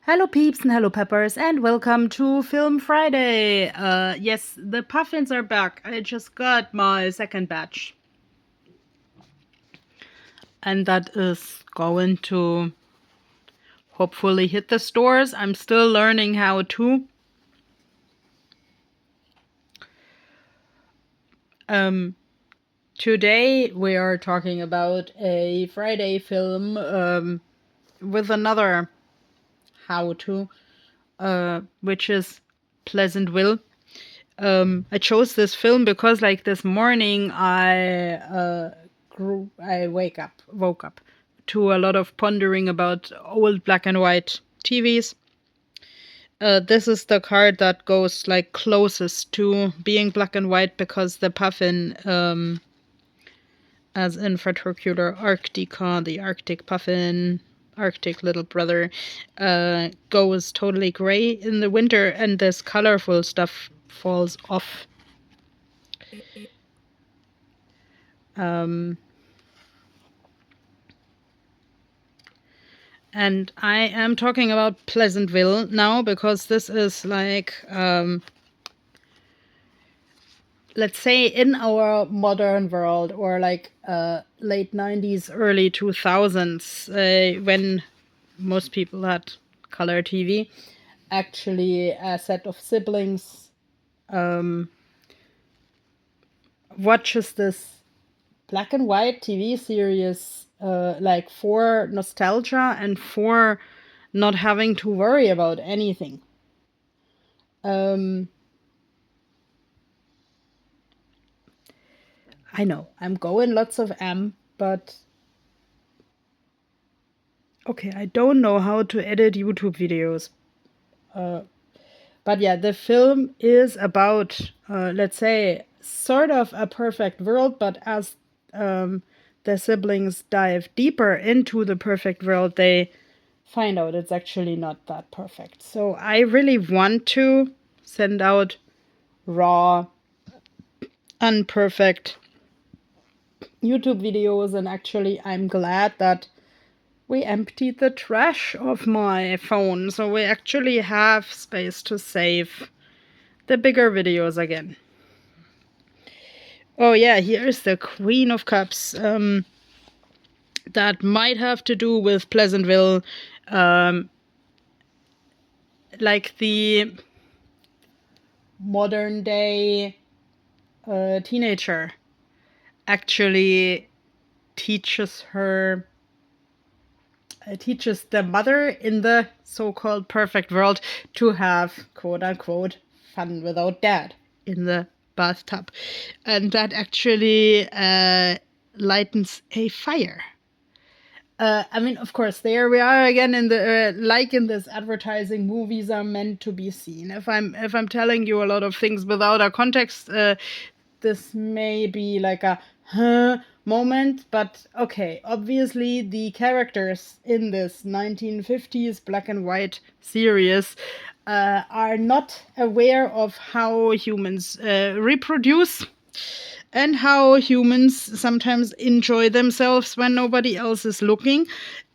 Hello peeps and hello peppers and welcome to Film Friday. Yes, the puffins are back. I just got my second batch. And that is going to hopefully hit the stores. I'm still learning how to. Today we are talking about a Friday film with another how-to, which is Pleasantville. I chose this film because, like, this morning I woke up to a lot of pondering about old black and white TVs. This is the card that goes like closest to being black and white because the puffin, as in Fratercular Arctica, the Arctic puffin, Arctic little brother, goes totally gray in the winter, and this colorful stuff falls off. And I am talking about Pleasantville now because this is like, let's say in our modern world, or like late 90s, early 2000s, when most people had color TV, actually a set of siblings watches this black and white TV series, like for nostalgia and for not having to worry about anything. I know I'm going lots of but okay, I don't know how to edit YouTube videos. But yeah, the film is about, let's say, sort of a perfect world, but as the siblings dive deeper into the perfect world, they find out it's actually not that perfect. So I really want to send out raw, unperfect YouTube videos, and actually I'm glad that we emptied the trash of my phone, so we actually have space to save the bigger videos again. Oh yeah, here's the Queen of Cups. That might have to do with Pleasantville, like the modern day teenager actually teaches the mother in the so-called perfect world to have quote-unquote fun without dad in the bathtub, and that actually lightens a fire. I mean, of course, there we are again in the like in this advertising, movies are meant to be seen. If I'm telling you a lot of things without a context, this may be like a moment, but okay, obviously the characters in this 1950s black and white series are not aware of how humans reproduce and how humans sometimes enjoy themselves when nobody else is looking.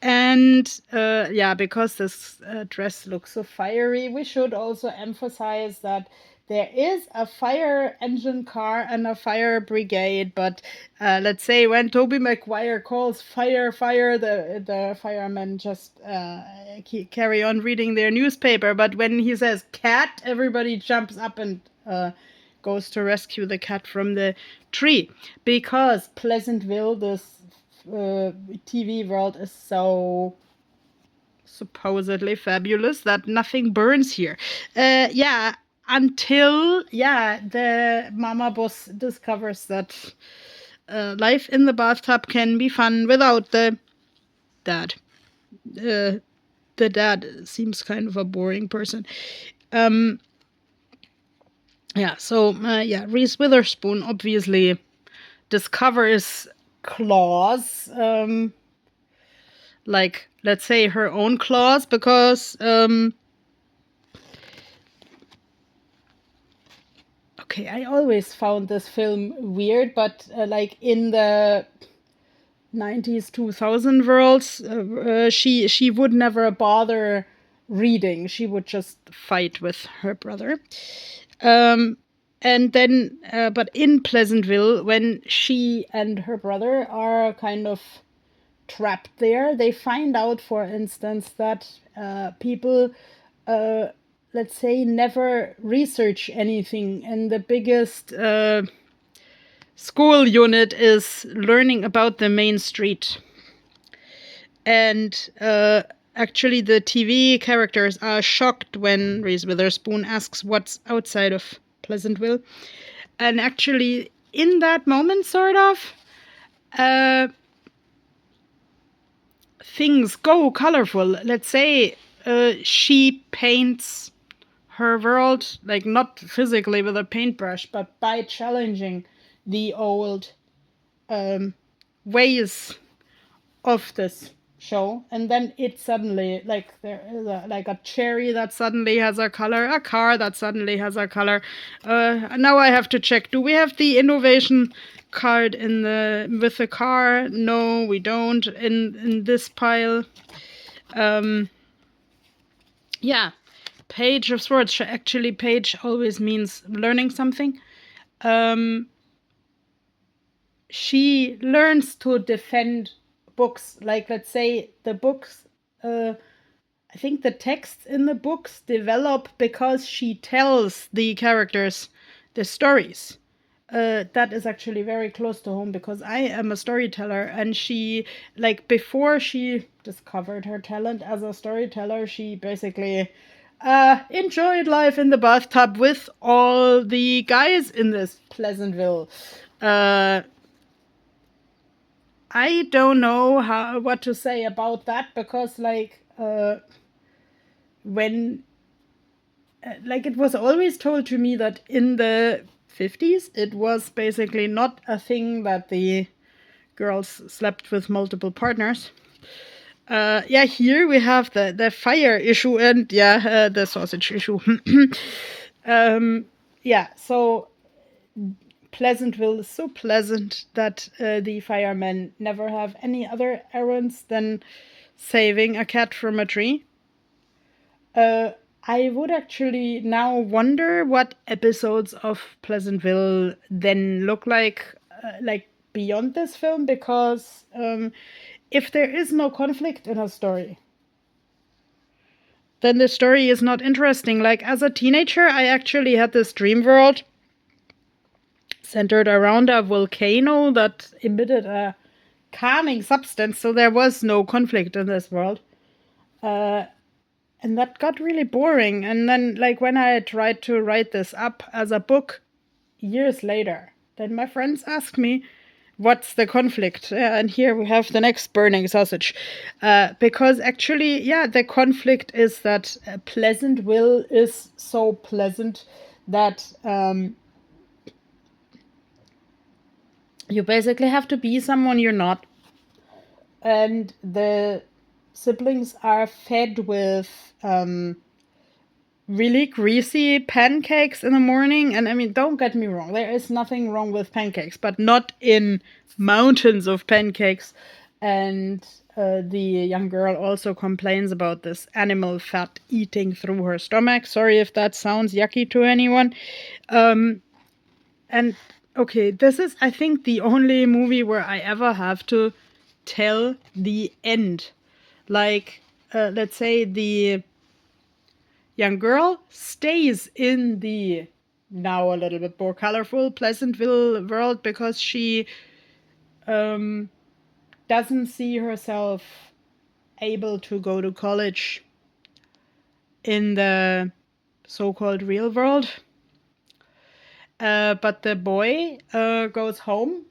And yeah, because this dress looks so fiery, we should also emphasize that there is a fire engine car and a fire brigade, but let's say when Tobey Maguire calls fire, fire, the firemen just carry on reading their newspaper. But when he says cat, everybody jumps up and goes to rescue the cat from the tree, because Pleasantville, this TV world, is so supposedly fabulous that nothing burns here. Yeah, until the mama boss discovers that life in the bathtub can be fun without the dad. The dad seems kind of a boring person. Yeah, so Reese Witherspoon obviously discovers claws, like, let's say, her own claws, because okay, I always found this film weird, but like in the 90s 2000 worlds, she would never bother reading. She would just fight with her brother. And then, but in Pleasantville, when she and her brother are kind of trapped there, they find out, for instance, that people, let's say, never research anything. And the biggest school unit is learning about the main street. And actually, the TV characters are shocked when Reese Witherspoon asks what's outside of Pleasantville. And actually, in that moment, sort of, things go colorful. Let's say she paints her world, like not physically with a paintbrush, but by challenging the old ways of this show. And then it suddenly, like, there is like a cherry that suddenly has a color, a car that suddenly has a color. Now I have to check, do we have the innovation card in the with the car? No, we don't in this pile. Yeah, page of swords. Actually, page always means learning something. She learns to defend books. Like, let's say the books, I think the texts in the books develop because she tells the characters the stories. That is actually very close to home because I am a storyteller, and she, like, before she discovered her talent as a storyteller, she basically enjoyed life in the bathtub with all the guys in this Pleasantville. I don't know what to say about that, because like when like it was always told to me that in the 50s it was basically not a thing that the girls slept with multiple partners. Yeah, here we have the fire issue and the sausage issue. Yeah, so Pleasantville is so pleasant that the firemen never have any other errands than saving a cat from a tree. I would actually now wonder what episodes of Pleasantville then look like beyond this film, because if there is no conflict in a story, then the story is not interesting. Like, as a teenager, I actually had this dream world centered around a volcano that emitted a calming substance, so there was no conflict in this world. And that got really boring. And then, like, when I tried to write this up as a book years later, then my friends asked me, what's the conflict? And here we have the next burning sausage. Because actually, the conflict is that Pleasantville is so pleasant that you basically have to be someone you're not. And the siblings are fed with really greasy pancakes in the morning. And I mean, don't get me wrong, there is nothing wrong with pancakes, but not in mountains of pancakes. And the young girl also complains about this animal fat eating through her stomach. Sorry if that sounds yucky to anyone. And okay, this is, I think, the only movie where I ever have to tell the end. Like, let's say the young girl stays in the now a little bit more colorful Pleasantville world because she doesn't see herself able to go to college in the so-called real world. But the boy goes home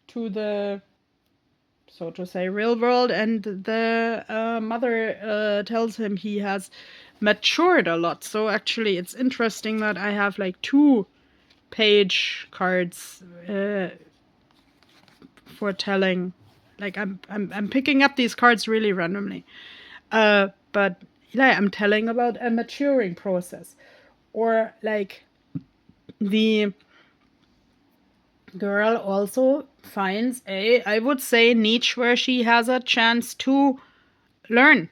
to the, so to say, real world, and the mother tells him he has matured a lot. So actually, it's interesting that I have like 2-page cards for telling. Like, I'm picking up these cards really randomly, but yeah, I'm telling about a maturing process, or like the girl also finds I would say, niche where she has a chance to learn.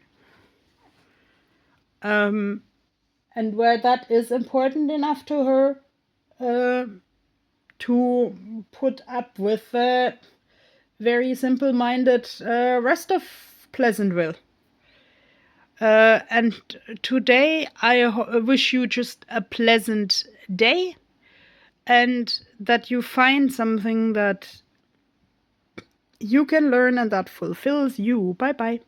and where that is important enough to her to put up with the very simple-minded rest of Pleasantville. And today I wish you just a pleasant day, and that you find something that you can learn and that fulfills you. Bye bye.